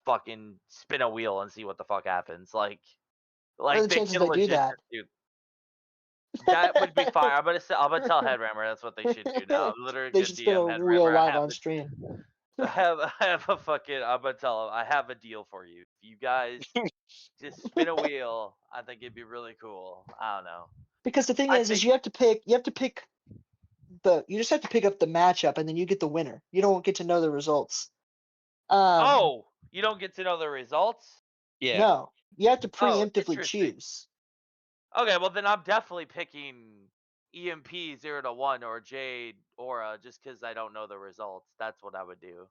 fucking spin a wheel and see what the fuck happens. What are the they chances can they do legit that? just do. That would be fire. I'm gonna tell Headrammer that's what they should do now. I'm literally They gonna should spin DM a wheel Headrammer. live on stream. I have a fucking. I'm gonna tell him I have a deal for you. If you guys just spin a wheel, I think it'd be really cool. I don't know. Because the thing I is think. you just have to pick up the matchup and then you get the winner. You don't get to know the results. Oh, you don't get to know the results. Yeah. No, you have to Oh, preemptively interesting. choose. Okay, well then I'm definitely picking EMP 0 to 1 or Jade Aura just because I don't know the results. That's what I would do.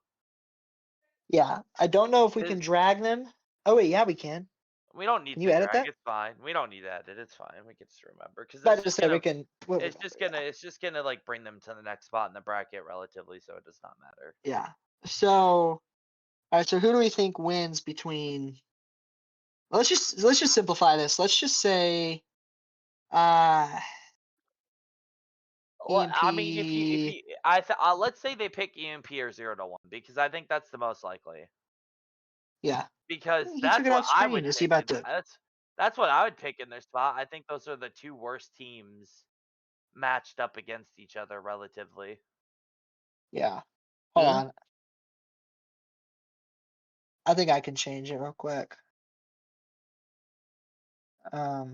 Yeah, I don't know if we This- can drag them. Oh wait, yeah, we can. We don't need Can to you edit drag. that? It's fine. We don't need to edit. It's fine. We can just remember because But just say we can. it's just gonna like bring them to the next spot in the bracket relatively, so it does not matter. Yeah. So, all right. So who do we think wins between? Let's just simplify this. Let's just say, uh, Well, I mean, EMP. let's say they pick EMP or 0 to 1 because I think that's the most likely. Yeah. Because He took that's it what off I screen. would Is he pick. about to? That's what I would pick in their spot. I think those are the two worst teams matched up against each other relatively. Yeah. Hold Hmm? on. I think I can change it real quick. I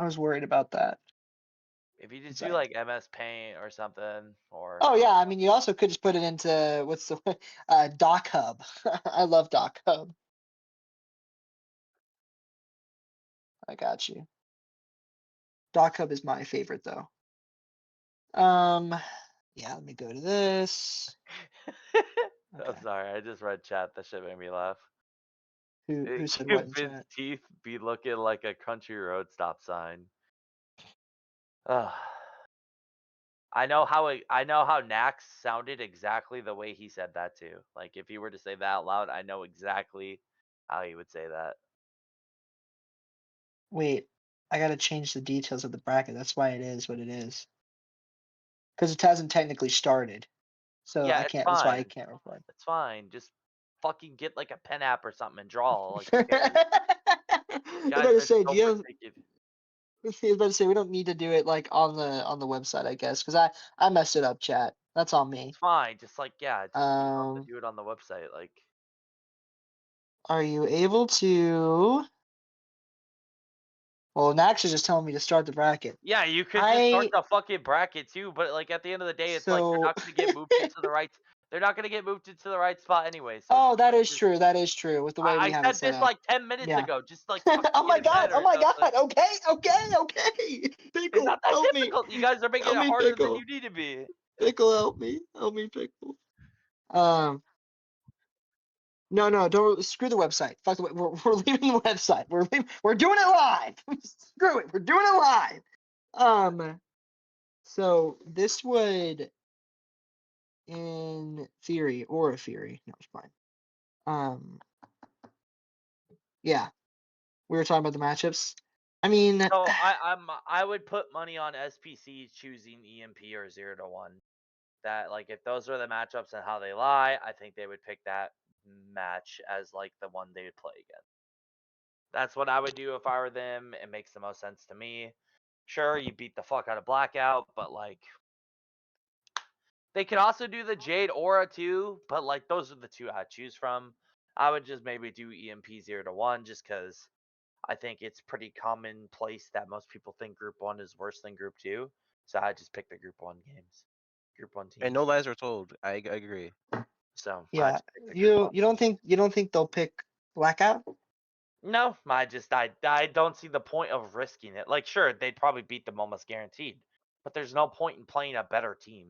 was worried about that. If you just It's do like, like MS Paint or something, or oh yeah, I mean, you also could just put it into what's the Doc Hub. I love Doc Hub. I got you. Doc Hub is my favorite though. Yeah, let me go to this. I'm Okay. sorry, I just read chat. That shit made me laugh. Who said what in His chat? teeth be looking like a country road stop sign. Ugh. I know how Nax sounded exactly the way he said that too. Like if he were to say that out loud, I know exactly how he would say that. Wait, I gotta change the details of the bracket. That's why it is what it is. Because it hasn't technically started. So Yeah, I it's can't, that's why I fine. can't reply. It's fine. Just fucking get like a pen app or something and draw. Like who cares? I Guys better are say, so do you have, particular. I was about to say we don't need to do it like on the website, I guess, because I messed it up, chat. That's on me. It's fine. Just like yeah, just you don't have to Um, do it on the website. Like are you able to? Well, Nax is just telling me to start the bracket. yeah, you could just start I the fucking bracket too. But like at the end of the day, it's like they're so. not gonna get moved into the right. They're not gonna get moved into the right spot anyway. So it's Oh, just that like is true. That is true with the way we I have it said set this up. like 10 minutes Yeah. ago. Just like Oh fucking my get in god! bed Oh or my something. god! Okay, okay, okay. It's Pickle, not that help me! difficult. You guys are making Help it me, harder than pickle! you need to be. Pickle, help me, pickle. No, no, don't screw the website. Fuck the we're leaving the website. We're doing it live. Screw it. We're doing it live. So this would, in theory, or a theory, no, it's fine. Yeah, we were talking about the matchups. I mean, So I would put money on SPC choosing EMP or 0 to 1. That like if those are the matchups and how they lie, I think they would pick that match as like the one they would play against. That's what I would do if I were them. It makes the most sense to me. Sure, you beat the fuck out of Blackout, but like they could also do the Jade Aura too, but like those are the two I'd choose from. I would just maybe do EMP 0 to 1 just because I think it's pretty commonplace that most people think Group 1 is worse than Group 2. So I just pick the Group 1 games, Group 1 And teams. no lies are told. I agree. So I yeah, just pick the Group 1. you don't think they'll pick Blackout? No, I don't see the point of risking it. Like, sure, they'd probably beat them almost guaranteed, but there's no point in playing a better team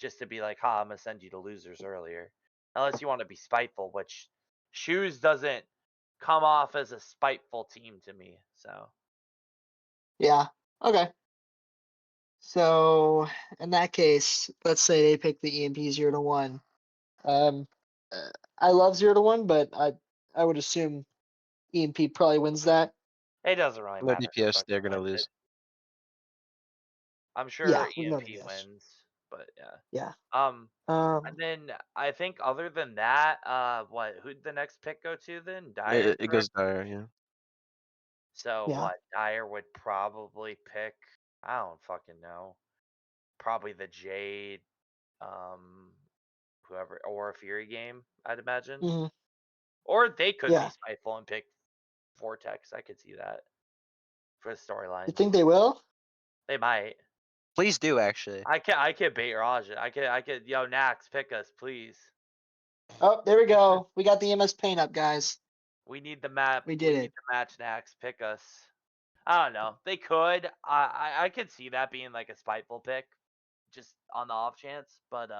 just to be like, "Ha, I'm gonna send you to losers earlier," unless you want to be spiteful, which Shoes doesn't come off as a spiteful team to me. So Yeah. Okay. So in that case, let's say they pick the EMP 0 to 1. Um, I love 0 to 1, but I would assume EMP probably wins that. it doesn't really No matter who DPS, fucking they're gonna wins it. lose. I'm Yeah, sure we know EMP this. wins, but yeah. Yeah. And then I think other than that, who'd the next pick go to then? Dire, It goes dire, yeah. So Yeah. what? Dyer would probably pick. I don't fucking know. Probably the Jade, whoever, or a Fury game. I'd imagine. Hmm. Or they could be Yeah. spiteful and pick Vortex. I could see that for the You storyline. think they will? They might. Please do actually. I could bait Raj. I could. Yo, Nax, pick us, please. Oh, there we go. We got the MS Paint up, guys. We need the map. We We did need it. the match, Nax. Pick us. I don't know. They could. I could see that being like a spiteful pick, just on the off chance. But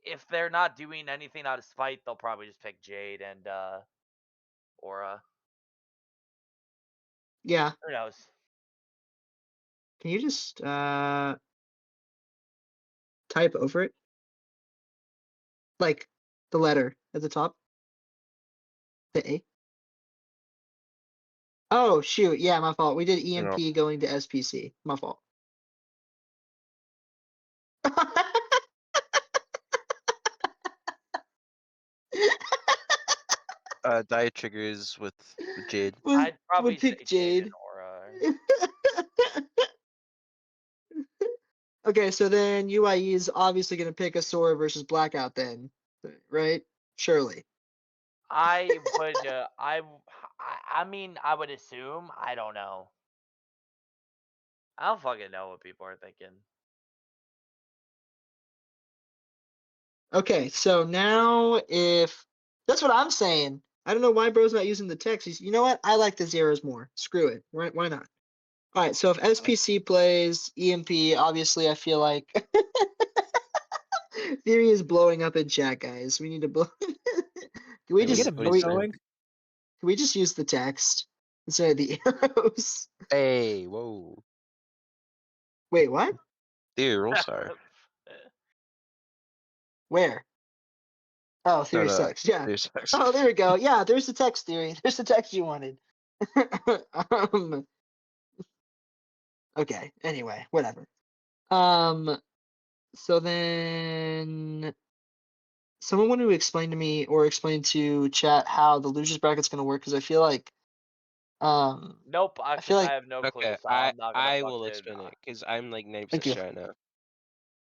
if they're not doing anything out of spite, they'll probably just pick Jade and Aura. Yeah. Who knows? Can you just type over it? Like the letter at the top? The A? Oh, shoot. Yeah, my fault. We did EMP going to SPC. My fault. Die triggers with Jade. I'd probably would pick say Jade and Jade. Aura. Okay, so then UIE is obviously going to pick a Sora versus Blackout then, right? Surely. I would. I mean, I would assume. I don't know. I don't fucking know what people are thinking. Okay, so now if that's what I'm saying, I don't know why bro's not using the text. You know what? I like the zeros more. Screw it. Why not? All right, so if SPC plays EMP, obviously I feel like Theory is blowing up in chat, guys. We need to blow. Can we Hey, Can we just get a what do move you can say? going? we just use the text instead of the arrows? Hey, whoa. Wait, what? Dude, roll star. Where? Oh, No, Theory no, sucks. Yeah. there's Oh, there we go. Yeah, there's the text, Theory. There's the text you wanted. um, okay. Anyway, whatever. So then someone want to explain to me or explain to chat how the losers bracket's gonna work, because I feel like Nope. I feel I like have no clue, Okay, so I'm not gonna I will fucking. explain it because I'm like 90% thank you. sure I know.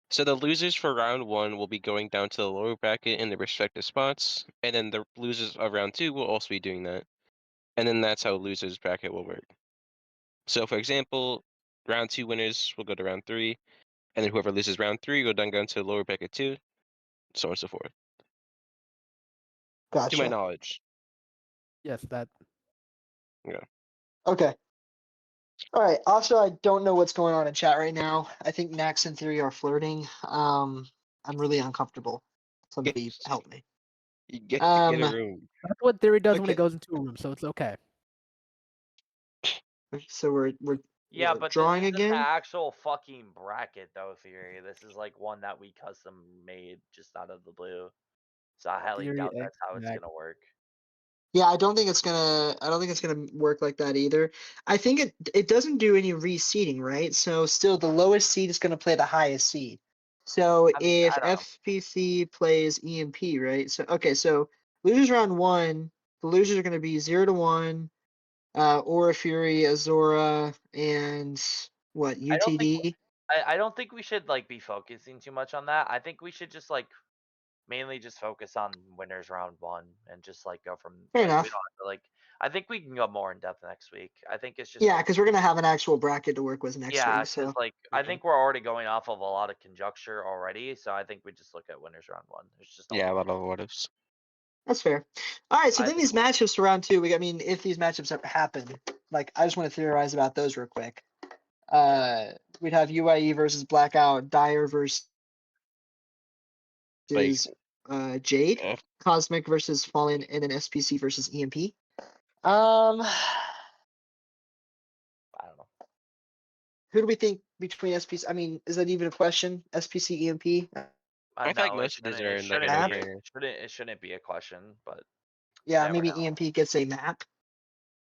So the losers for round 1 will be going down to the lower bracket in their respective spots, and then the losers of round 2 will also be doing that. And then that's how losers bracket will work. So for example, round 2 winners will go to round 3, and then whoever loses round 3 will then go into lower bracket 2, so on and so forth. To my Gotcha. knowledge. Yes, that. Okay. All right. Also, I don't know what's going on in chat right now. I think Nax and Theory are flirting. I'm really uncomfortable. Somebody help me. You get a Um, room. That's what Theory does when he okay. goes into a room, so it's okay. So we're Yeah, what, but this drawing isn't the again. actual fucking bracket, though, Theory. This is like one that we custom made just out of the blue. So I highly Theory doubt that's how it's X. gonna work. Yeah, I don't think it's gonna work like that either. I think it doesn't do any reseeding, right? So still the lowest seed is gonna play the highest seed. So I mean, if I don't know. FPC plays EMP, right? So okay, so losers round 1, the losers are gonna be 0 to 1, Aura Fury, Azora, and what, I don't think UTD? I don't think we should like be focusing too much on that. I think we should just like mainly just focus on winners round 1 and just like go from Fair like we enough. don't have to like. I think we can go more in depth next week. I think it's just Yeah, like because we're gonna have an actual bracket to work with next yeah, week. because So like I think we're already going off of a lot of conjecture already. So I think we just look at winners round 1. There's just a Yeah, a lot. lot of what ifs. that's fair. All right, so I then think these matchups for round 2, I mean, if these matchups ever happen, like I just want to theorize about those real quick. We'd have UIE versus Blackout, Dyer versus Like, Jade, eh, Cosmic versus Fallen, and then SPC versus EMP. Um, I don't know. who do we think between SPC? I mean, is that even a question? SPC, EMP? I feel like No, it most of these shouldn't. are It like a shouldn't be. Map? no-brainer. It shouldn't be a question, but you Yeah, never maybe know. EMP gets a map.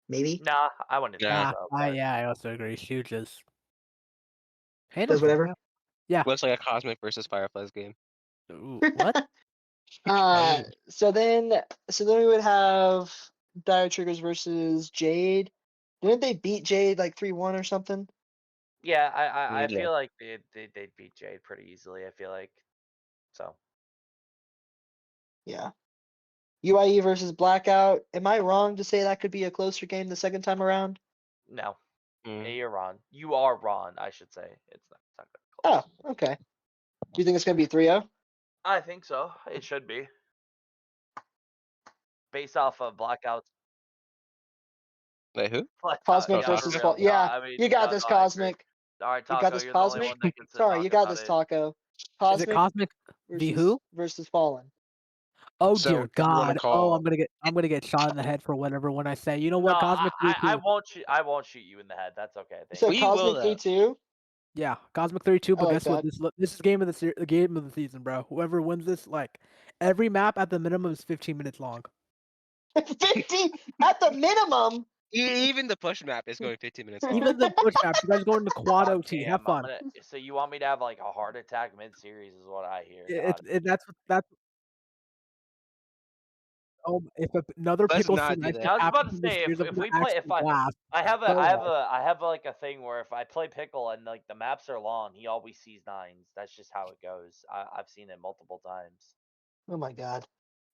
Maybe Nah, I wouldn't think Yeah. so. But I also agree. She just does whatever. Yeah. Looks like a Cosmic versus Fireflies game. Ooh, what? Uh, so then we would have Dire Triggers versus Jade. Didn't they beat Jade like 3-1 or something? Yeah, I Yeah. feel like they'd beat Jade pretty easily. I feel like so. Yeah. UIE versus Blackout. Am I wrong to say that could be a closer game the second time around? No, Mm. you're wrong. You are wrong. I should say it's not gonna be close. Oh, okay. Do you think it's gonna be 3-0? I think so. It should be based off of Blackout's. Wait, who? Cosmic Yeah, for versus Taco? Fall. real. No, Yeah, I mean, you got no, this, I agree. Cosmic. All right, You got Taco, this, you're the only Cosmic. one that can Sorry, talk you got about this, it. Taco. Is it Cosmic Cosmic v versus who? Fallen. Oh So, dear do you want to God! Oh, call? I'm gonna get shot in the head for whatever when I say. You know No, what? Cosmic I 3-2. won't shoot. I won't shoot you in the head. That's okay. You Thank said Well, you. you will Cosmic though. 3-2. Yeah, Cosmic 32. I But like guess what? that. This is game of the game of the season, bro. Whoever wins this, like, every map at the minimum is 15 minutes long. 50 at the minimum. Even the push map is going 15 minutes long. Even the push maps. You guys going to quad God OT. damn, Have fun. So you want me to have like a heart attack mid-series is what I hear. That's. Oh, if another Let's pickle not do scenario that. Yeah, I was about happens to in this say series, I'm if gonna we play actually laugh. I have so hard. I have like a thing where if I play pickle and like the maps are long, he always sees nines. That's just how it goes. I've seen it multiple times. Oh my God.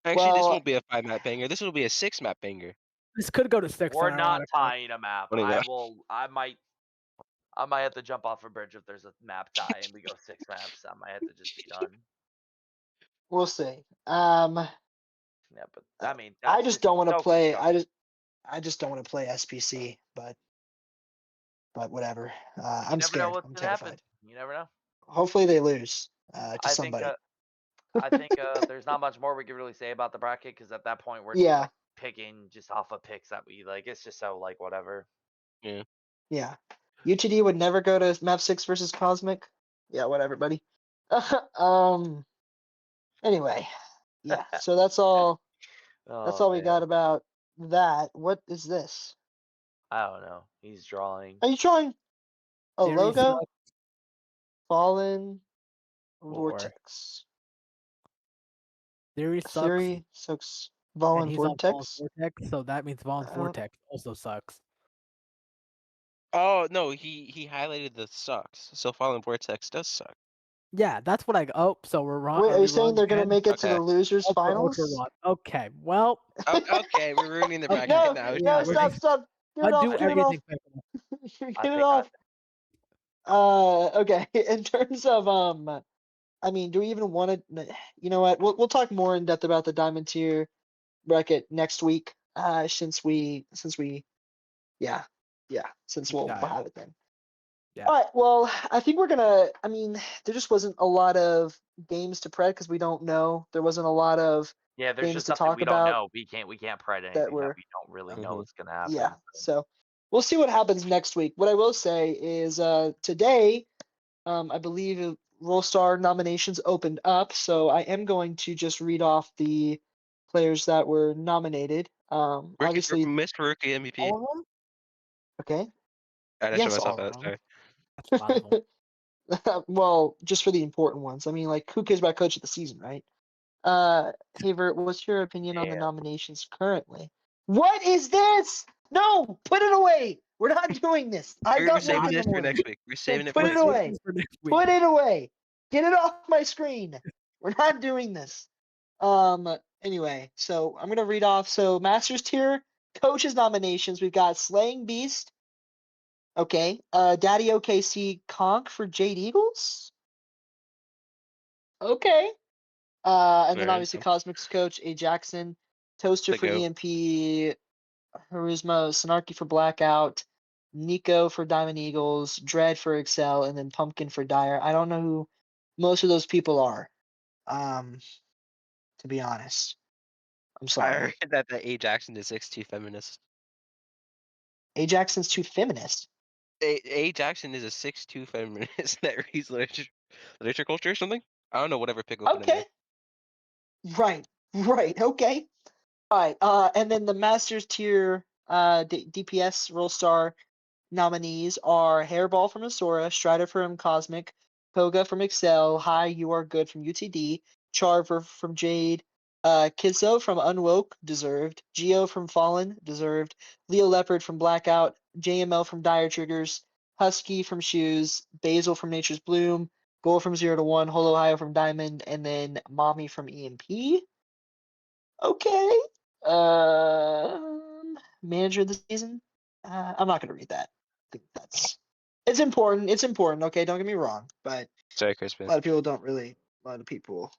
Actually, this Well, won't be a 5 map banger. This will be a 6 map banger. This could go to 6, We're not ironically. tying a map. What do you know? I might have to jump off a bridge if there's a map tie and we go 6 maps. I might have to just be done. we'll see. Yeah, but I mean, I that's just don't want to so play. constructive. I just don't want to play SPC. But whatever. You I'm never know scared. what's I'm gonna happen. terrified. You never know. Hopefully they lose to I think somebody. there's not much more we can really say about the bracket because at that point we're just Yeah. like picking just off of picks that we like. It's just so like whatever. Yeah. Yeah. UTD would never go to map 6 versus Cosmic. Yeah, whatever, buddy. Anyway, yeah. So that's all. That's Oh all we man, got about that. What is this? I don't know. He's drawing. Are you trying a Theory logo? sucks. Fallen Or Vortex. Theory sucks, Theory sucks. and Fallen he's on Fallen Vortex. Vortex, so that means Fallen don't- Vortex also sucks. Oh no, he highlighted the sucks. So Fallen Vortex does suck. Yeah, that's what I. Oh, so we're wrong. Wait, are we you saying wrong they're gonna again? make it to the Okay. losers Ultra finals? wrong. Okay, well, Okay, we're ruining the bracket No, now. Yeah, no, we're stop, just- stop. Get it I off, do get it off. everything. Pickle. Get it off. Okay. In terms of I mean, do we even want to? You know what? We'll talk more in depth about the diamond tier bracket next week. Since we yeah since we'll Yeah. have it then. Yeah. All right. Well, I think we're gonna. I mean, there just wasn't a lot of games to pred because we don't know. There wasn't a lot of Yeah, there's games just to something talk we don't about know. We can't pred anything that were we don't really know Mhm. what's gonna happen. yeah. So we'll see what happens next week. What I will say is today, I believe Rollstar nominations opened up, so I am going to just read off the players that were nominated. Obviously, Missed rookie MVP. All of them. okay. I had to show Yes, myself all that. of Sorry. That's 5 of them. Well, just for the important ones. I mean, like, who cares about coach of the season, right? Haver, what's your opinion on the Damn. nominations currently? What is this? No, put it away. We're not doing this. I We're got saving work in this the for morning. next week. We're saving it Put for it next week. away. For next week. Put it away. Get it off my screen. We're not doing this. Anyway, so I'm gonna read off. So Masters tier coaches nominations. We've got Slaying Beast. Okay. Daddy OKC Conk for Jade Eagles. Okay. And then There you obviously go. Cosmics coach A Jackson, Toaster The for goat. EMP, Harizma, Snarky for Blackout, Nico for Diamond Eagles, Dread for Excel, and then Pumpkin for Dire. I don't know who most of those people are. To be honest, I'm I sorry. heard that the A Jackson is 6'2" feminist. A Jackson's too feminist. A Jackson is a 6'2" feminist that reads literature culture or something. I don't know, whatever pickle put in Okay. Right. Okay. All right. And then the Masters tier DPS Rollstar nominees are Hairball from Asura, Strider from Cosmic, Koga from Excel, Hi, You Are Good from UTD, Charver from Jade, Kizo from Unwoke, deserved, Geo from Fallen, deserved, Leo Leopard from Blackout, JML from Dire Triggers, Husky from Shoes, Basil from Nature's Bloom, Goal from 0 to 1, Holo Ohio from Diamond, and then Mommy from EMP. Okay. Manager of the season. I'm not gonna read that. I think it's important. It's important. Okay, don't get me wrong, but Sorry, a Crispin. lot of people don't really. A lot of people.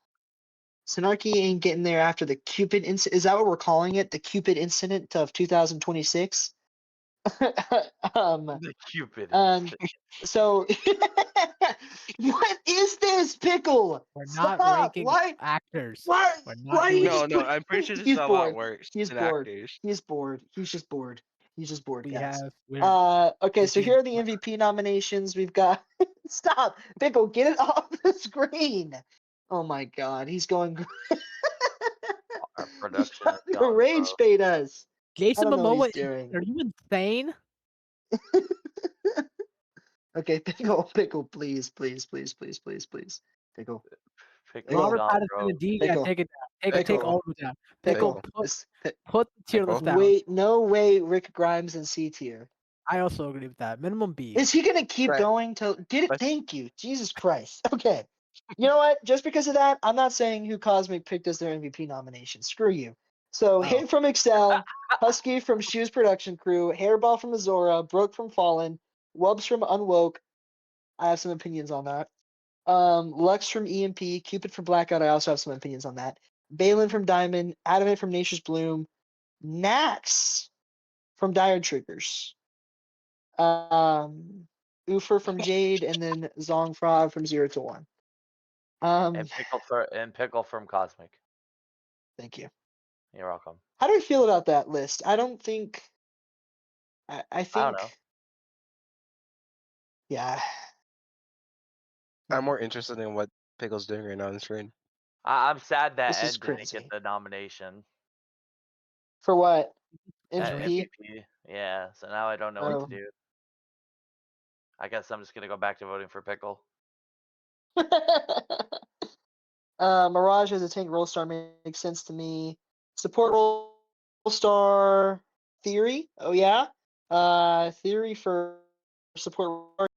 Sinarchy ain't getting there after the Cupid incident. Is that what we're calling it? The Cupid incident of 2026. The Cupid. And so, what is this pickle? We're not Stop! ranking Why? actors. Why? We're not Why are you doing No, just it. no, putting- I'm pretty sure this He's is a bored. lot worse He's than bored. actors. He's bored. He's just bored. He's just bored, We guys. have. We're Okay, so doing here are the MVP nominations. We've got. Stop, Pickle, get it off the screen. Oh my God, he's going. Our He's production trying is to gone, rage bro. bait us. Jason I don't know what Momoa. he's doing. Are you insane? Okay, Pickle, please, please, please, please, please, please, Pickle. Pickle's Robert gone, Pattinson bro. and D. Yeah, Pickle. take it down. Take Pickle. all of it down. Pickle. Pickle. Put the tier list down. Wait, no way, Rick Grimes in C tier. I also agree with that. Minimum B. Is he gonna keep Right. going till get it? Let's- Thank you, Jesus Christ. Okay, you know what? Just because of that, I'm not saying who Cosmic picked as their MVP nomination. Screw you. So Oh. Hit from Excel, Husky from Shoes Production Crew, Hairball from Azora, Brooke from Fallen, Wubs from Unwoke. I have some opinions on that. Lux from EMP, Cupid from Blackout. I also have some opinions on that. Balin from Diamond, Adamant from Nature's Bloom, Nax from Dire Triggers, Ufer from Jade, and then Zong Frog from 0 to 1. And Pickle from Cosmic. Thank you. You're welcome. How do I feel about that list? I don't think. I think. I don't know. Yeah. I'm more interested in what Pickle's doing right now on the screen. I'm sad that This is Ed didn't crazy. get the nomination. For what? At MVP? MVP. Yeah. So now I don't know Oh. what to do. I guess I'm just gonna go back to voting for Pickle. Mirage as a tank roll star makes sense to me. Support roll star Theory. Oh yeah. Theory for support.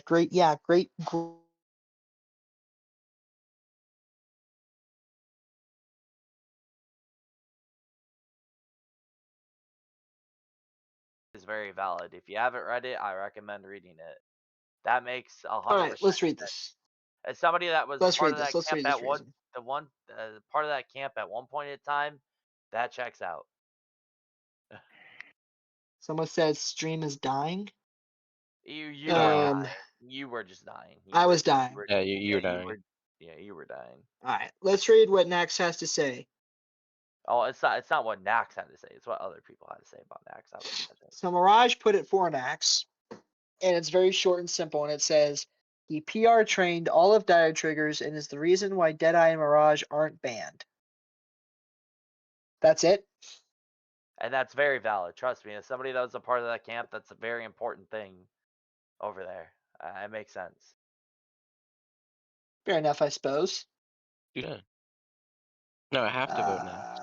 Great. Yeah. Great. Is very valid. If you haven't read it, I recommend reading it. That makes 100%. All right. Let's read sense. this. As somebody that was Let's part read of this. that Let's camp read this. at part of that camp at one point in time, that checks out. Someone says stream is dying. You were Um, dying. You were just dying. I was dying. Yeah, you were dying. You were dying. All right. Let's read what Nax has to say. Oh, it's not what Nax had to say. It's what other people had to say about Nax. I wasn't touching it. So Mirage put it for Nax, and it's very short and simple. And it says he PR trained all of Dire Triggers and is the reason why Deadeye and Mirage aren't banned. That's it. And that's very valid. Trust me, as somebody that was a part of that camp, that's a very important thing over there. It makes sense. Fair enough, I suppose. Yeah. No, I have to vote now.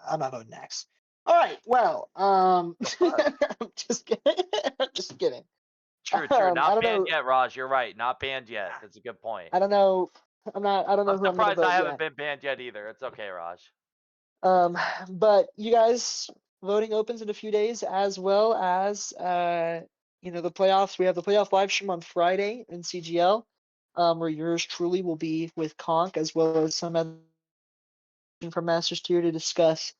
I'm not voting Nax. All right. Well, I'm just kidding. I'm just kidding. True. I Not don't banned know. yet, Raj. You're right. Not banned yet. That's a good point. I don't know. I don't know I'm who I'm gonna surprised vote I haven't yet. been banned yet either. It's okay, Raj. But you guys, voting opens in a few days, as well as the playoffs. We have the playoff live stream on Friday in CGL, where yours truly will be with Conk, as well as some other from Masters Tier to discuss.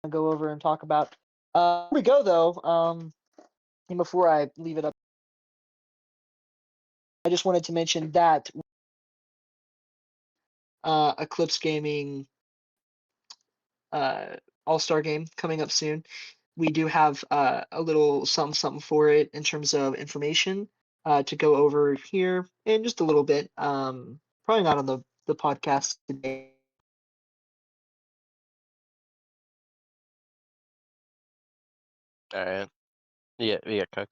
Go over and talk about. Here we go though. And before I leave it up, I just wanted to mention that Eclipse Gaming All-Star game coming up soon. We do have a little something for it in terms of information to go over here in just a little bit. Probably not on the the podcast today. All right. Yeah, we got cooked.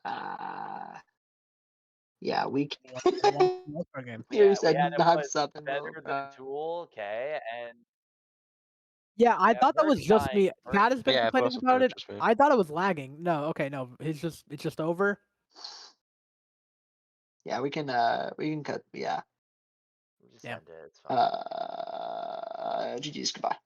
Yeah, we I watched the All-Star game. you we said had to knock put something better though. than Tool, okay, and Yeah, I yeah, thought that was just Bergstein- me. Chad has been Yeah, complaining also about it. just me. I thought it was lagging. No, okay, no, it's just over. Yeah, we can cut. Yeah. Just Yeah. end it. It's fine. GG's. Goodbye.